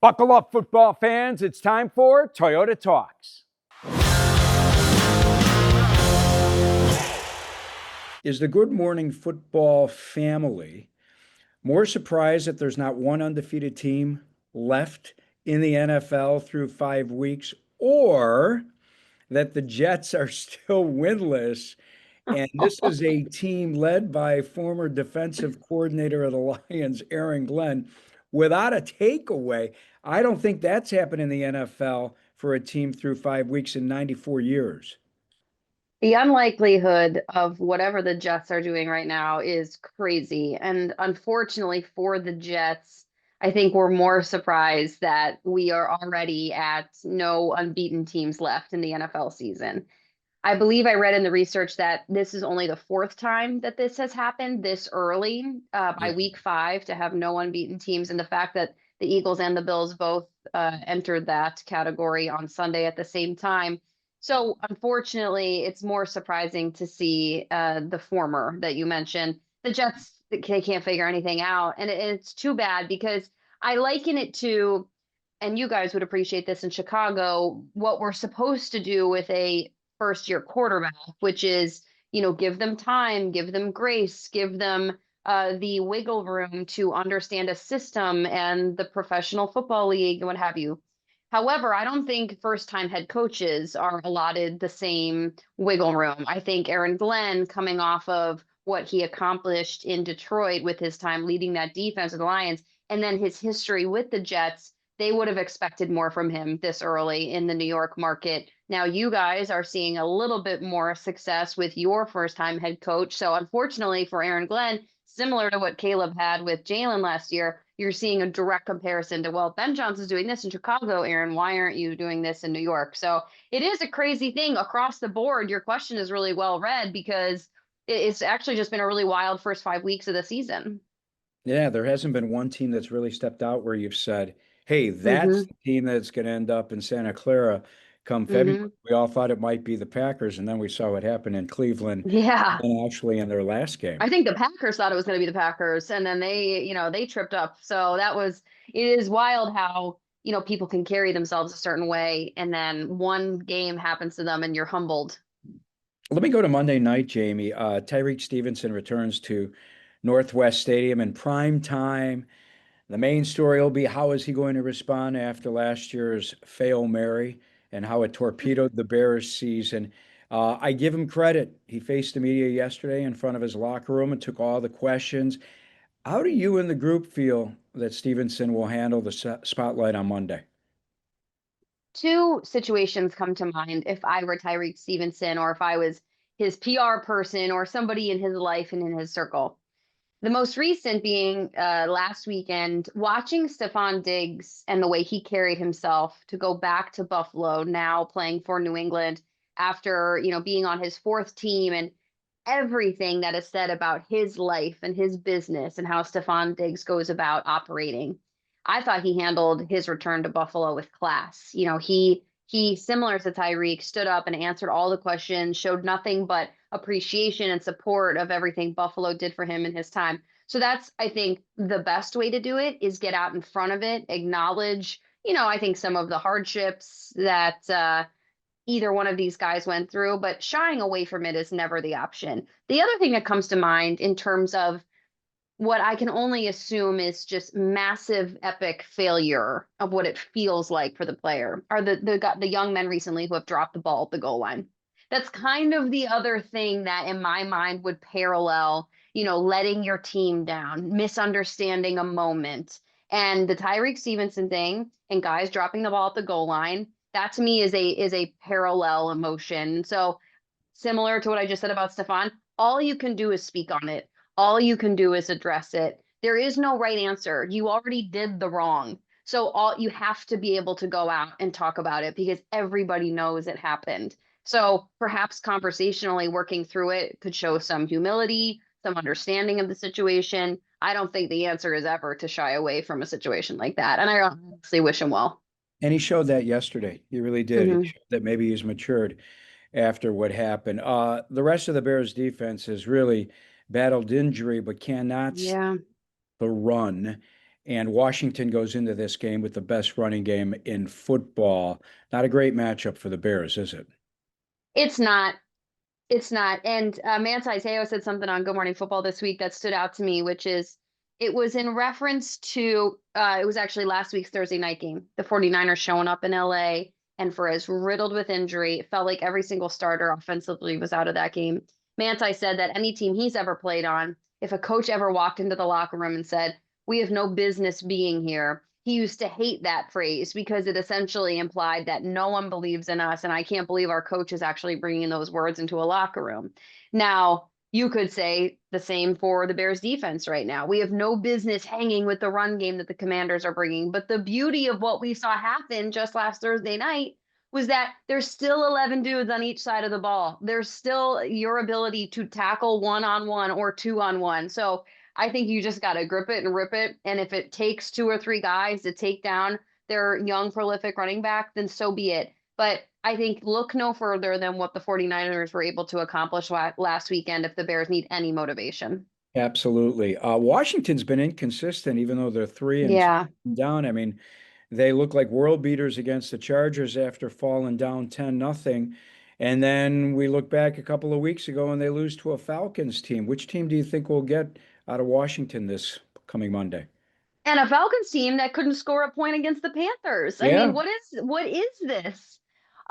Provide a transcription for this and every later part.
Buckle up, football fans. It's time for Toyota Talks. Is the Good Morning Football family more surprised that there's not one undefeated team left in the NFL through 5 weeks, or that the Jets are still winless? And this is a team led by former defensive coordinator of the Lions, Aaron Glenn, without a takeaway. I don't think that's happened in the NFL for a team through 5 weeks in 94 years. The unlikelihood of whatever the Jets are doing right now is crazy. And unfortunately for the Jets, I think we're more surprised that we are already at no unbeaten teams left in the NFL season. I believe I read in the research that this is only the fourth time that this has happened this early by Yeah. week 5 to have no unbeaten teams. And the fact that the Eagles and the Bills both entered that category on Sunday at the same time. So unfortunately, it's more surprising to see the former that you mentioned. The Jets, they can't figure anything out. And it's too bad because I liken it to, and you guys would appreciate this in Chicago, what we're supposed to do with a first year quarterback, which is, give them time, give them grace, give them the wiggle room to understand a system and the professional football league and what have you. However, I don't think first time head coaches are allotted the same wiggle room. I think Aaron Glenn, coming off of what he accomplished in Detroit with his time leading that defense of the Lions, and then his history with the Jets, they would have expected more from him this early in the New York market. Now you guys are seeing a little bit more success with your first time head coach. So unfortunately for Aaron Glenn, similar to what Caleb had with Jalen last year, you're seeing a direct comparison to, well, Ben Johnson's doing this in Chicago, Aaron, why aren't you doing this in New York? So it is a crazy thing across the board. Your question is really well read because it's actually just been a really wild first 5 weeks of the season. Yeah, there hasn't been one team that's really stepped out where you've said, hey, that's Mm-hmm. the team that's going to end up in Santa Clara come February. Mm-hmm. We all thought it might be the Packers, and then we saw what happened in Cleveland Yeah. and actually in their last game. I think the Packers thought it was going to be the Packers, and then they tripped up. So it is wild how, people can carry themselves a certain way, and then one game happens to them, and you're humbled. Let me go to Monday night, Jamie. Tyrique Stevenson returns to Northwest Stadium in prime time. The main story will be how is he going to respond after last year's fail Mary and how it torpedoed the Bears season. I give him credit. He faced the media yesterday in front of his locker room and took all the questions. How do you and the group feel that Stevenson will handle the spotlight on Monday? Two situations come to mind if I were Tyreek Stevenson or if I was his PR person or somebody in his life and in his circle. The most recent being last weekend, watching Stephon Diggs and the way he carried himself to go back to Buffalo, now playing for New England after, being on his fourth team, and everything that is said about his life and his business and how Stephon Diggs goes about operating. I thought he handled his return to Buffalo with class. He similar to Tyreek stood up and answered all the questions, showed nothing but appreciation and support of everything Buffalo did for him in his time. So that's, I think, the best way to do it is get out in front of it, acknowledge, I think some of the hardships that either one of these guys went through, but shying away from it is never the option. The other thing that comes to mind in terms of what I can only assume is just massive epic failure of what it feels like for the player are the young men recently who have dropped the ball at the goal line. That's kind of the other thing that in my mind would parallel, letting your team down, misunderstanding a moment. And the Tyreek Stevenson thing and guys dropping the ball at the goal line, that to me is a parallel emotion. So similar to what I just said about Stefan, all you can do is speak on it. All you can do is address it. There is no right answer. You already did the wrong. So all you have to be able to go out and talk about it because everybody knows it happened. So perhaps conversationally working through it could show some humility, some understanding of the situation. I don't think the answer is ever to shy away from a situation like that. And I honestly wish him well. And he showed that yesterday. He really did. He Hmm. showed that maybe he's matured after what happened. The rest of the Bears defense has really battled injury, but cannot stop Yeah. the run. and Washington goes into this game with the best running game in football. Not a great matchup for the Bears, is it? It's not. It's not. And Manti Te'o said something on Good Morning Football this week that stood out to me, which is it was in reference to it was actually last week's Thursday night game. The 49ers showing up in LA and for as riddled with injury, it felt like every single starter offensively was out of that game. Manti said that any team he's ever played on, if a coach ever walked into the locker room and said, "We have no business being here," he used to hate that phrase because it essentially implied that no one believes in us. And I can't believe our coach is actually bringing those words into a locker room. Now, you could say the same for the Bears defense right now. We have no business hanging with the run game that the Commanders are bringing. But the beauty of what we saw happen just last Thursday night was that there's still 11 dudes on each side of the ball. There's still your ability to tackle one-on-one or two-on-one. So I think you just got to grip it and rip it. And if it takes two or three guys to take down their young, prolific running back, then so be it. But I think look no further than what the 49ers were able to accomplish last weekend if the Bears need any motivation. Absolutely. Washington's been inconsistent, even though they're three and Yeah. down. I mean, they look like world beaters against the Chargers after falling down 10-0. And then we look back a couple of weeks ago and they lose to a Falcons team. Which team do you think will get out of Washington this coming Monday? And a Falcons team that couldn't score a point against the Panthers. I mean, Yeah. what is this?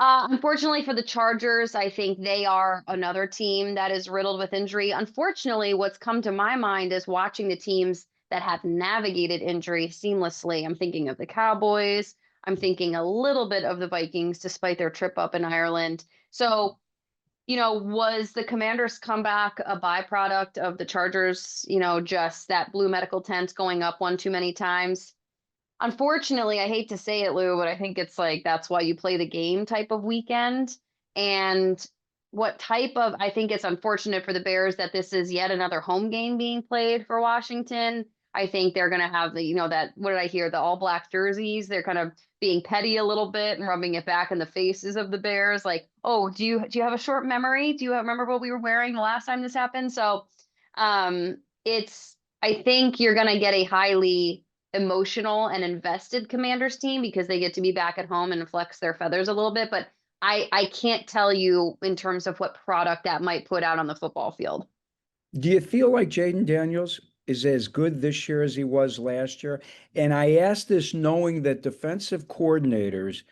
Unfortunately for the Chargers, I think they are another team that is riddled with injury. Unfortunately, what's come to my mind is watching the teams that have navigated injury seamlessly. I'm thinking of the Cowboys. I'm thinking a little bit of the Vikings, despite their trip up in Ireland. So was the Commanders' comeback a byproduct of the Chargers, just that blue medical tent going up one too many times? Unfortunately, I hate to say it, Lou, but I think it's like that's why you play the game type of weekend. And I think it's unfortunate for the Bears that this is yet another home game being played for Washington. I think they're going to have what did I hear? The all black jerseys. They're kind of being petty a little bit and rubbing it back in the faces of the Bears. Like, oh, do you have a short memory? Do you remember what we were wearing the last time this happened? So, I think you're going to get a highly emotional and invested Commanders team because they get to be back at home and flex their feathers a little bit. But I can't tell you in terms of what product that might put out on the football field. Do you feel like Jaden Daniels is as good this year as he was last year? And I ask this knowing that defensive coordinators,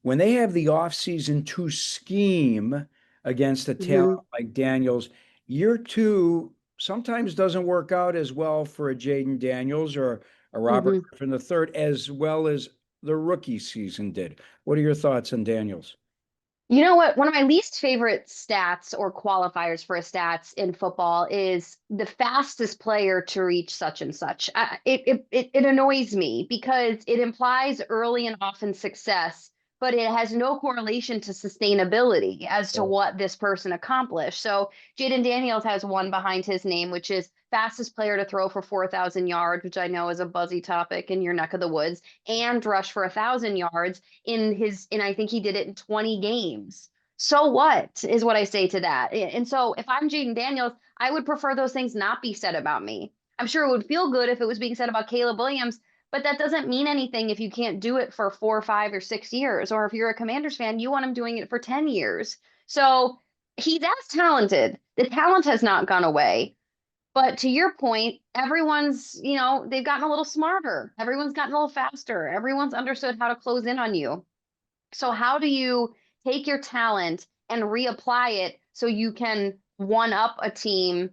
when they have the offseason to scheme against a talent Mm-hmm. like Daniels, year two sometimes doesn't work out as well for a Jaden Daniels or a Robert Mm-hmm. Griffin III as well as the rookie season did. What are your thoughts on Daniels? You know what? One of my least favorite stats or qualifiers for a stats in football is the fastest player to reach such and such. It annoys me because it implies early and often success, but it has no correlation to sustainability as to what this person accomplished. So Jaden Daniels has one behind his name, which is fastest player to throw for 4,000 yards, which I know is a buzzy topic in your neck of the woods, and rush for 1,000 yards and I think he did it in 20 games. So what is what I say to that. And so if I'm Jaden Daniels, I would prefer those things not be said about me. I'm sure it would feel good if it was being said about Caleb Williams, but that doesn't mean anything if you can't do it for 4 or 5 or 6 years. Or if you're a Commanders fan, you want him doing it for 10 years. So he's as talented. The talent has not gone away. But to your point, they've gotten a little smarter. Everyone's gotten a little faster. Everyone's understood how to close in on you. So how do you take your talent and reapply it so you can one up a team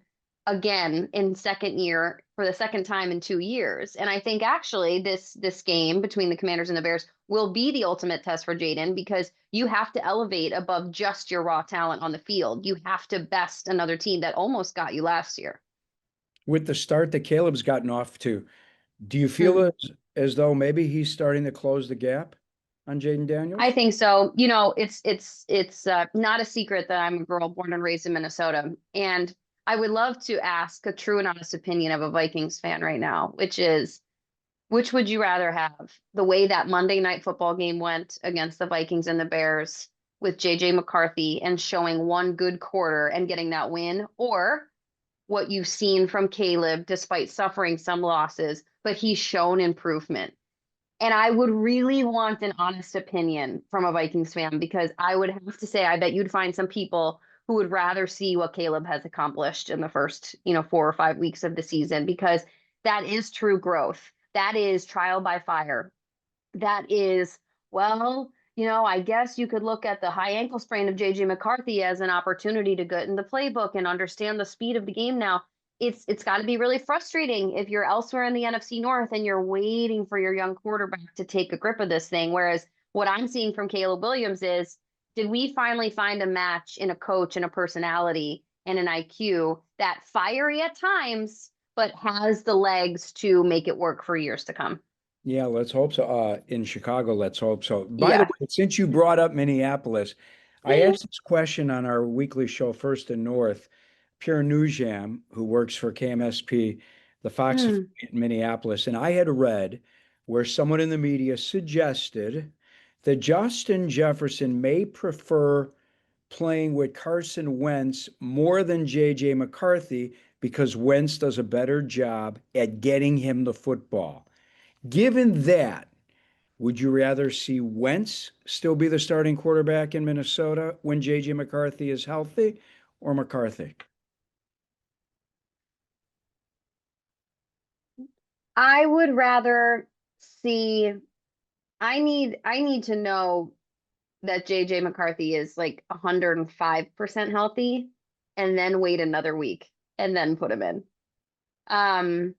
again in second year for the second time in 2 years? And I think actually this game between the Commanders and the Bears will be the ultimate test for Jaden because you have to elevate above just your raw talent on the field. You have to best another team that almost got you last year. With the start that Caleb's gotten off to, do you feel Hmm. as though maybe he's starting to close the gap on Jaden I Daniels? think so. It's not a secret that I'm a girl born and raised in Minnesota, and I would love to ask a true and honest opinion of a Vikings fan right now, which is, which would you rather have? The way that Monday night football game went against the Vikings and the Bears with JJ McCarthy and showing one good quarter and getting that win, or what you've seen from Caleb, despite suffering some losses, but he's shown improvement. And I would really want an honest opinion from a Vikings fan because I would have to say, I bet you'd find some people who would rather see what Caleb has accomplished in the first, 4 or 5 weeks of the season because that is true growth. That is trial by fire. That is, well, I guess you could look at the high ankle sprain of JJ McCarthy as an opportunity to get in the playbook and understand the speed of the game now. It's got to be really frustrating if you're elsewhere in the NFC North and you're waiting for your young quarterback to take a grip of this thing. Whereas what I'm seeing from Caleb Williams is, did we finally find a match in a coach and a personality and an IQ that fiery at times, but has the legs to make it work for years to come? Yeah, let's hope so. In Chicago, let's hope so. By the Yeah. way, since you brought up Minneapolis, I asked this question on our weekly show, First and North. Pierre Nugent, who works for KMSP, the Fox Mm. affiliate in Minneapolis, and I had read where someone in the media suggested that Justin Jefferson may prefer playing with Carson Wentz more than JJ McCarthy because Wentz does a better job at getting him the football. Given that, would you rather see Wentz still be the starting quarterback in Minnesota when JJ McCarthy is healthy or McCarthy? I would rather see I need to know that JJ McCarthy is like 105% healthy and then wait another week and then put him in. Um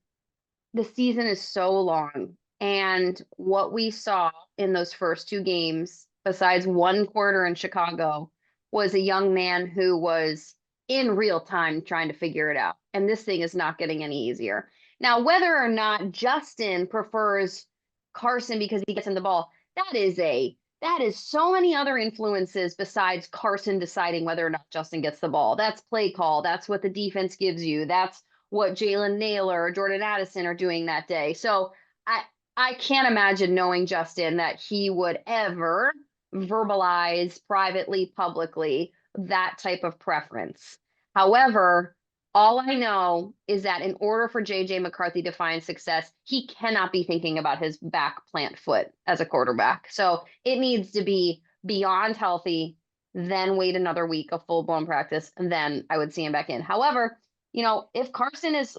the season is so long. And what we saw in those first two games, besides one quarter in Chicago, was a young man who was in real time trying to figure it out. And this thing is not getting any easier. Now, whether or not Justin prefers Carson because he gets him the ball, that is so many other influences besides Carson deciding whether or not Justin gets the ball. That's play call. That's what the defense gives you. That's what Jalen Naylor or Jordan Addison are doing that day. So I I can't imagine knowing Justin that he would ever verbalize privately, publicly that type of preference. However, all I know is that in order for JJ McCarthy to find success, he cannot be thinking about his back plant foot as a quarterback. So it needs to be beyond healthy, then wait another week of full blown practice, and then I would see him back in. However, if Carson is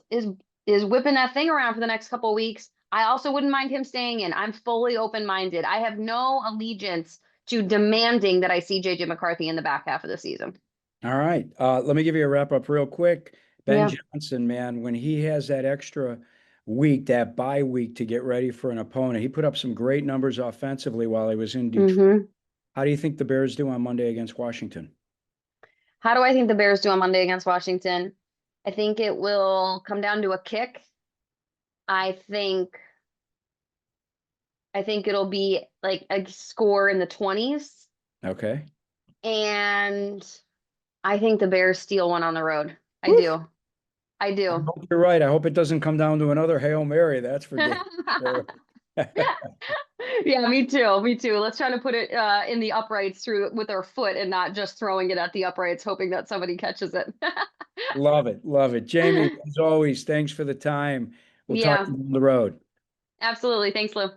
whipping that thing around for the next couple of weeks, I also wouldn't mind him staying in. I'm fully open minded. I have no allegiance to demanding that I see JJ McCarthy in the back half of the season. All right. Let me give you a wrap up real quick. Ben Yeah. Johnson, man, when he has that extra week, that bye week to get ready for an opponent, he put up some great numbers offensively while he was in Detroit. Hmm. How do you think the Bears do on Monday against Washington? How do I think the Bears do on Monday against Washington? I think it will come down to a kick. I think I think it'll be like a score in the 20s. Okay. And I think the Bears steal one on the road. I Woof. do. I I do. hope you're right. I hope it doesn't come down to another Hail Mary. That's for damn sure. Yeah, me too. Me too. Let's try to put it in the uprights through with our foot and not just throwing it at the uprights, hoping that somebody catches it. Love it. Love it. Jamie, as always, thanks for the time. We'll talk Yeah, to you on the road. absolutely. Thanks, Lou.